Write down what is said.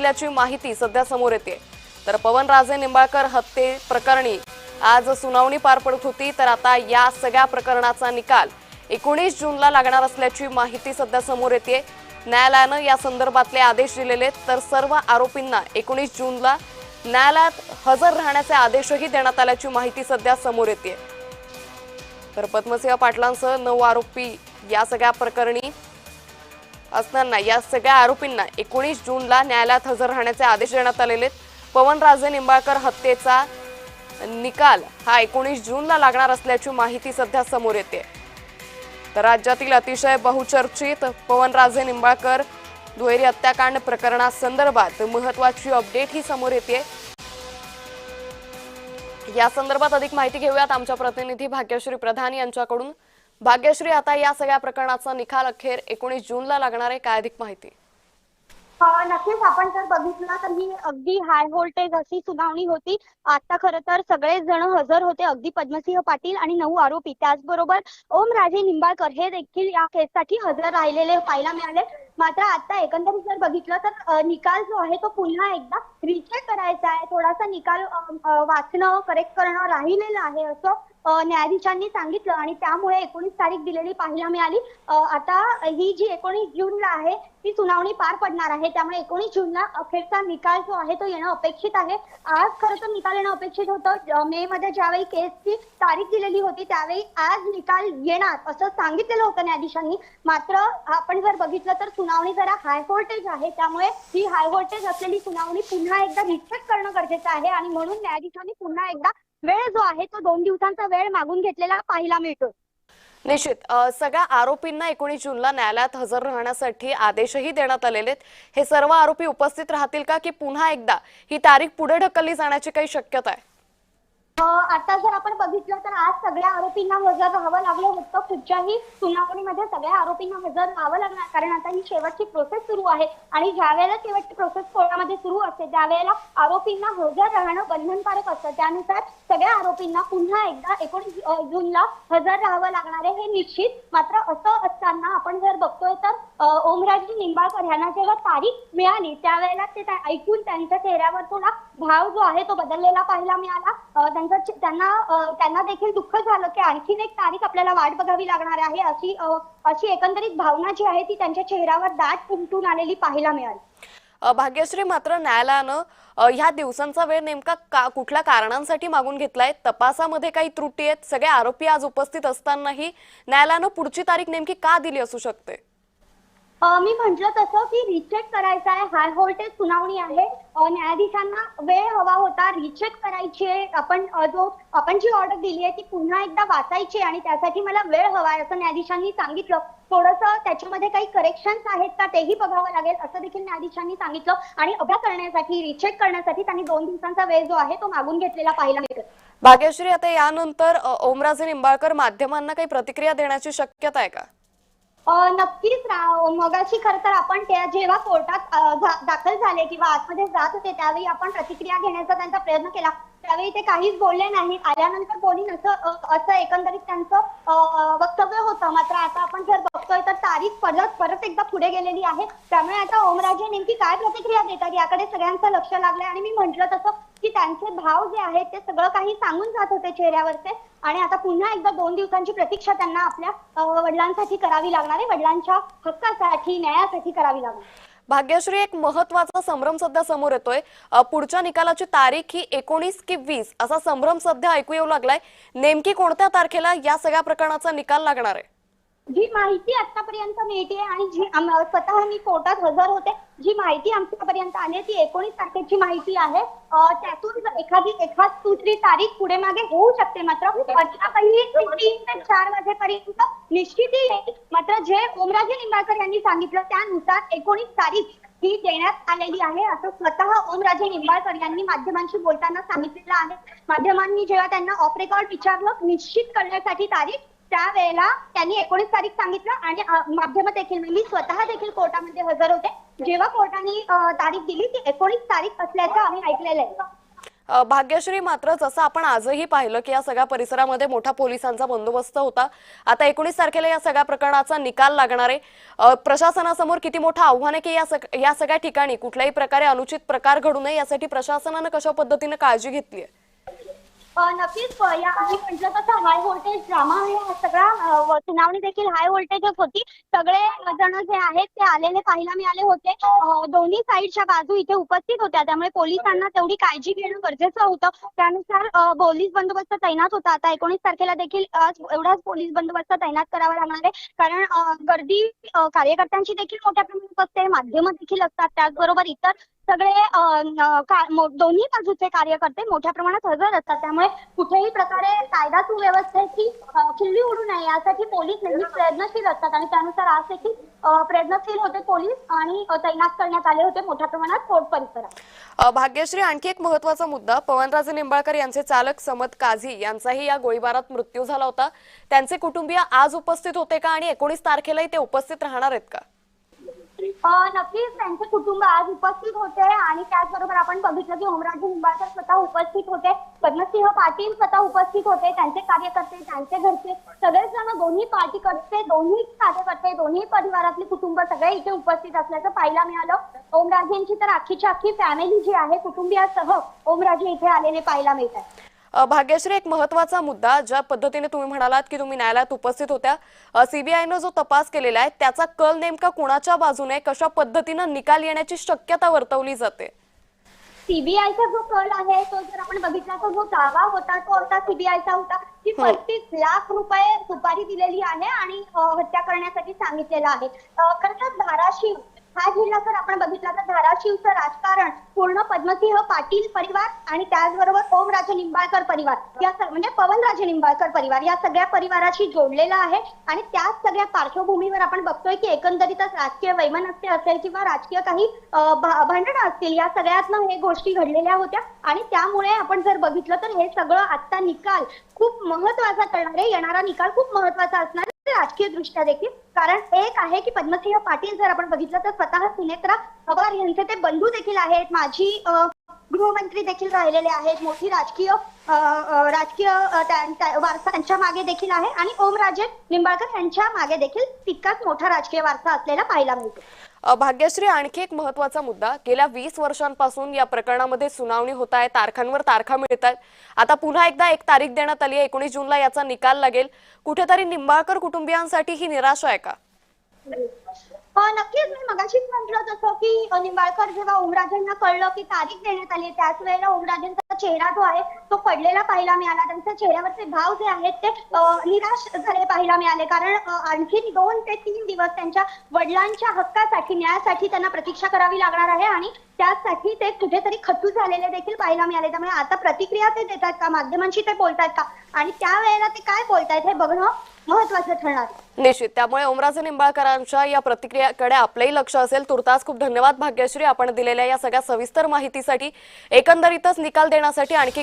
असल्याची माहिती सध्या समोर येते। तर पवनराजे निंबाळकर हत्ये प्रकरणी आज सुनावणी पार पडत होती, तर आता या सगळ्या प्रकरणाचा निकाल 19 जूनला लागणार असल्याची माहिती सध्या समोर येते। न्यायालयानं या संदर्भातले आदेश दिलेले, तर सर्व आरोपींना 19 जूनला न्यायालयात हजर राहण्याचे आदेशही देण्यात आल्याची माहिती सध्या समोर येते। तर पद्मसिंह पाटलांसह 9 आरोपी या सगळ्या प्रकरणी असताना या सगळ्या आरोपींना 19 जूनला न्यायालयात हजर राहण्याचे आदेश देण्यात आलेले। पवनराजे निंबाळकर हत्येचा निकाल हा 19 जूनला लागणार असल्याची माहिती सध्या समोर येते। तर राज्यातील अतिशय बहुचर्चित पवनराजे निंबाळकर दुहेरी हत्याकांड प्रकरणासंदर्भात महत्त्वाची अपडेट ही समोर येते। या संदर्भात अधिक माहिती घेऊयात आमच्या प्रतिनिधी भाग्यश्री प्रधान यांच्याकडून। भाग्यश्री, आता या सगळ्या प्रकरणाचा निकाल अखेर 19 जूनला लागणार आहे, काय अधिक माहिती? नक्कीच आपण जर बघितलं तर ही अगदी हाय व्होल्टेज अशी सुनावणी होती। आता खरं तर सगळेच जण हजर होते, अगदी पद्मसिंह पाटील आणि 9 आरोपी, त्याचबरोबर ओमराजे निंबाळकर हे देखील या केससाठी हजर राहिलेले पाहायला मिळाले। मात्र आता एकंदरीत जर बघितलं तर निकाल जो आहे तो पुन्हा एकदा रिचेक करायचा आहे, थोडासा निकाल वाचणं करेक्ट करणं राहिलेलं आहे असं न्यायाधीशांनी सांगितलं आणि त्यामुळे 19 तारीख दिलेली पाहायला मिळाली। आता ही जी 19 जूनला आहे ती सुनावणी पार पडणार आहे, त्यामुळे 19 जूनला अखेरचा निकाल जो आहे तो येणं अपेक्षित आहे। आज खरं तर निकाल येणं अपेक्षित होतं। मे मध्ये ज्यावेळी केसची तारीख दिलेली होती त्यावेळी आज निकाल येणार असं सांगितलेलं होतं न्यायाधीशांनी। मात्र आपण जर बघितलं तर सुनावणी जरा हाय व्होल्टेज आहे, त्यामुळे ही हाय व्होल्टेज असलेली सुनावणी पुन्हा एकदा रिचेक करणं गरजेचं आहे आणि म्हणून न्यायाधीशांनी पुन्हा एकदा वेळ जो आहे तो 2 दिवसांचा वेळ मागून घेतलेला पाहायला मिळतो। निश्चित सगळ्या आरोपींना 19 जूनला न्यायालयात हजर राहण्यासाठी आदेशही देण्यात आलेले। हे सर्व आरोपी उपस्थित राहतील का, की पुन्हा एकदा ही तारीख पुढे ढकलली जाण्याची काही शक्यता आहे? आता जर आपण बघितलं तर आज सगळ्या आरोपींना हजर राहावं लागलं होतं। कुठच्याही सुनावणीमध्ये सगळ्या आरोपींना हजर राहावं लागणार, कारण आता ही शेवटची प्रोसेस सुरू आहे आणि ज्या वेळेला शेवटची प्रोसेस कोर्टामध्ये सुरू असते त्यावेळेला आरोपींना हजर राहणं बंधनकारक असतं। त्यानुसार सगळ्या आरोपींना पुन्हा एकदा 19 जूनला हजर राहावं लागणार आहे, हे निश्चित। मात्र असं असताना आपण जर बघतोय तर ओमराजे निंबाळकर यांना जेव्हा तारीख मिळाली त्यावेळेला ते ऐकून त्यांच्या चेहऱ्यावर थोडा भाव जो आहे तो बदललेला पाहायला मिळाला। त्यांना देखील दुःख झालं की आणखीन एक तारीख आपल्याला वाट बघावी लागणार आहे, अशी एकंदरीत भावना जी आहे ती त्यांच्या चेहऱ्यावर दाट उमटून आलेली पाहायला मिळाली। भाग्यश्री, मात्र न्यायालयानं ह्या दिवसांचा वेळ नेमका कुठल्या कारणांसाठी मागून घेतलाय? तपासामध्ये काही त्रुटी आहेत? सगळे आरोपी आज उपस्थित असतानाही न्यायालयानं पुढची तारीख नेमकी का दिली असू शकते? मी म्हटलं तसं की रिचेक करायचं आहे, हाय व्होल्टेज सुनावणी आहे, न्यायाधीशांना वेळ हवा होता रिचेक करायची आहे। आपण जी ऑर्डर दिली आहे ती पुन्हा एकदा वाचायची आणि त्यासाठी मला वेळ हवा आहे असं न्यायाधीशांनी सांगितलं। थोडंसं त्याच्यामध्ये काही करेक्शन्स आहेत का तेही बघावं लागेल असं देखील न्यायाधीशांनी सांगितलं आणि अभ्यास करण्यासाठी रिचेक करण्यासाठी त्यांनी 2 दिवसांचा वेळ जो आहे तो मागून घेतलेला पाहायला मिळतो। भाग्यश्री, आता यानंतर ओमराजे निंबाळकर माध्यमांना काही प्रतिक्रिया देण्याची शक्यता आहे का? नक्कीच मगाशी खरं तर आपण जेव्हा कोर्टात दाखल झाले किंवा आतमध्ये जात होते त्यावेळी आपण प्रतिक्रिया घेण्याचा त्यांचा प्रयत्न केला, त्यावेळी ते काहीच बोलले नाही। आल्यानंतर बोलीन असं एकंदरीत त्यांचं वक्तव्य होतं। मात्र आता आपण जर बघतोय तर तारीख परत एकदा पुढे गेलेली आहे, त्यामुळे आता ओमराजे नेमकी काय प्रतिक्रिया देतात याकडे सगळ्यांचं लक्ष लागलंय। आणि मी म्हटलं तसं की त्यांचे भाव जे आहेत ते सगळं काही सांगून जात होते चेहऱ्यावरचे आणि आता पुन्हा एकदा 2 दिवसांची प्रतीक्षा त्यांना आपल्या वडिलांसाठी करावी लागणार आहे, वडिलांच्या हक्कासाठी न्यायासाठी करावी लागणार। भाग्यश्री, एक महत्त्वाचा संभ्रम सध्या समोर येतोय। पुढच्या निकालाची तारीख ही 19 की 20 असा संभ्रम सध्या ऐकू येऊ लागलाय। नेमकी कोणत्या तारखेला या सगळ्या प्रकरणाचा निकाल लागणार आहे? जी माहिती आतापर्यंत मिळते आणि जी स्वतः मी कोर्टात हजर होते, जी माहिती आमच्यापर्यंत आली ती 19 तारखेची माहिती आहे। त्यातून एखाद दुसरी तारीख पुढे मागे होऊ शकते, मात्र अद्यापही 3 ते 4 वाजेपर्यंत निश्चिती येईल। मात्र जे ओमराजे निंबाळकर यांनी सांगितलं त्यानुसार 19 तारीख ही देण्यात आलेली आहे असं स्वतः ओमराजे निंबाळकर यांनी माध्यमांशी बोलताना सांगितलेलं आहे। माध्यमांनी जेव्हा त्यांना ऑफ रेकॉर्ड विचारलं निश्चित करण्यासाठी तारीख, त्यावेळेला त्यांनी 19 तारीख सांगितलं आणि माध्यम देखील मी स्वतः देखील कोर्टामध्ये हजर होते। जेव्हा कोर्टाने तारीख दिली ती 19 तारीख असल्याचं आम्ही ऐकलेलं आहे। भाग्यश्री, मात्र जसं आपण आजही पाहिलं की या सगळ्या परिसरामध्ये मोठा पोलिसांचा बंदोबस्त होता. आता 19 तारखेला या सगळ्या प्रकरणाचा निकाल लागणार आहे. प्रशासनासमोर किती मोठं आव्हान आहे की या सगळ्या ठिकाणी कुठल्याही प्रकारे अनुचित प्रकार घडू नये यासाठी प्रशासनानं कशा पद्धतीने काळजी घेतली आहे? नक्कीच या आम्ही म्हटलं तसं हाय व्होल्टेज ड्रामा आहे हा सगळा. सुनावणी देखील हाय व्होल्टेजच होती. सगळे जण जे आहेत ते आलेले पाहायला मिळाले होते. दोन्ही साईडच्या बाजू इथे उपस्थित होत्या, त्यामुळे पोलिसांना तेवढी काळजी घेणं गरजेचं होतं. त्यानुसार पोलीस बंदोबस्त तैनात होता. आता 19 तारखेला देखील एवढाच पोलीस बंदोबस्त तैनात करावा लागणार आहे, कारण गर्दी कार्यकर्त्यांची देखील मोठ्या प्रमाणात असते, माध्यमं देखील असतात, त्याचबरोबर इतर सगळे दोन्ही बाजूचे कार्यकर्ते मोठ्या प्रमाणात हजर असतात. त्यामुळे कुठेही प्रकारे कायदा सुव्यवस्थेची खिल्ली उडू नये यासाठी पोलीस नेहमी प्रयत्नशील असतात आणि त्यानुसार आज देखील प्रयत्नशील होते पोलीस आणि तैनात करण्यात आले होते मोठ्या प्रमाणात कोर्ट परिसरात. भाग्यश्री, आणखी एक महत्त्वाचा मुद्दा, पवनराजे निंबाळकर यांचे चालक समद काझी यांचाही या गोळीबारात मृत्यू झाला होता. त्यांचे कुटुंबीय आज उपस्थित होते का आणि 19 तारखेलाही ते उपस्थित राहणार आहेत का? नक्कीच त्यांचे कुटुंब आज उपस्थित होते आणि त्याचबरोबर आपण बघितलं की ओमराजे निंबाळकर स्वतः उपस्थित होते, पद्मसिंह पाटील स्वतः उपस्थित होते, त्यांचे कार्यकर्ते, त्यांचे घरचे सगळेच जण, दोन्ही पार्टीकडचे, दोन्ही कार्यकर्ते, दोन्ही परिवारातले कुटुंब सगळे इथे उपस्थित असल्याचं पाहायला मिळालं. ओमराजेंची तर अख्खीच्या अख्खी फॅमिली जी आहे कुटुंबियासह ओमराजे इथे आलेले पाहायला मिळतात. भाग्यश्री, एक महत्त्वाचा मुद्दा, ज्या पद्धतीने तुम्ही म्हणालात की तुम्ही न्यायालयात उपस्थित होत्या, सीबीआयनं जो तपास केलेला आहे त्याचा कल नेमका कोणाच्या बाजूने, कशा पद्धतीनं निकाल येण्याची शक्यता वर्तवली जाते? सीबीआयचा जो कल आहे तो जर आपण बघितला तर जो दावा होता तो होता सीबीआयचा होता की 35 लाख रुपये सुपारी दिलेली आहे आणि हत्या करण्यासाठी सांगितलेलं आहे. खरं तर धाराशिव हा जिल्हा जर आपण बघितला तर धाराशिवचं राजकारण पूर्ण पद्मसिंह पाटील परिवार आणि त्याचबरोबर ओमराजे निंबाळकर परिवार या म्हणजे पवनराजे निंबाळकर परिवार या सगळ्या परिवाराशी जोडलेला आहे आणि त्याच सगळ्या पार्श्वभूमीवर आपण बघतोय की एकंदरीतच राजकीय वैमनस्य असेल किंवा राजकीय काही भांडणं असतील, या सगळ्यातनं हे गोष्टी घडलेल्या होत्या आणि त्यामुळे आपण जर बघितलं तर हे सगळं आता निकाल खूप महत्वाचा ठरणार आहे. येणारा निकाल खूप महत्वाचा असणार राजकीय दृष्ट्या देखील, कारण एक आहे की पद्मसिंह पाटील जर आपण बघितलं तर स्वतः सुनेत्रा पवार यांचे ते बंधू देखील आहेत, माजी गृहमंत्री देखील राहिलेले आहेत, मोठी राजकीय वारसा त्यांच्या मागे देखील आहे आणि ओमराजे निंबाळकर यांच्या मागे देखील तितकाच मोठा राजकीय वारसा असलेला पाहायला मिळतो. भाग्यश्री, आणखी एक महत्त्वाचा मुद्दा, गेल्या 20 वर्षांपासून या प्रकरणामध्ये सुनावणी होत आहे, तारखांवर तारखा मिळत आहेत. आता पुन्हा एकदा एक तारीख देण्यात आली आहे, 19 जूनला याचा निकाल लागेल. कुठेतरी निंबाळकर कुटुंबियांसाठी ही निराशा आहे का? नक्कीच मी मगाशीच म्हटलं तसं की निंबाळकर जेव्हा ओमराजेंना कळलं की तारीख देण्यात आली त्याच वेळेला ओमराजेंचा चेहरा जो आहे तो पडलेला पाहायला मिळाला. त्यांच्या चेहऱ्यावरचे भाव जे आहेत ते निराश झाले पाहायला मिळाले, कारण आणखी 2 ते 3 दिवस त्यांच्या वडिलांच्या हक्कासाठी, न्यायासाठी त्यांना प्रतीक्षा करावी लागणार आहे आणि त्यासाठी ते कुठेतरी खचू झालेले देखील पाहायला मिळाले. त्यामुळे आता प्रतिक्रिया ते देतात का, माध्यमांशी ते बोलतात का आणि त्यावेळेला ते काय बोलतायत हे बघणं महत्वाचं ठरणार. निश्चित. त्यामुळे ओमराजे निंबाळकरांच्या या प्रतिक्रियाकडे आपलंही लक्ष असेल. तुर्तास खूप धन्यवाद भाग्यश्री, आपण दिलेल्या या सगळ्या सविस्तर माहितीसाठी. एकंदरीतच निकाल देण्यासाठी आणखी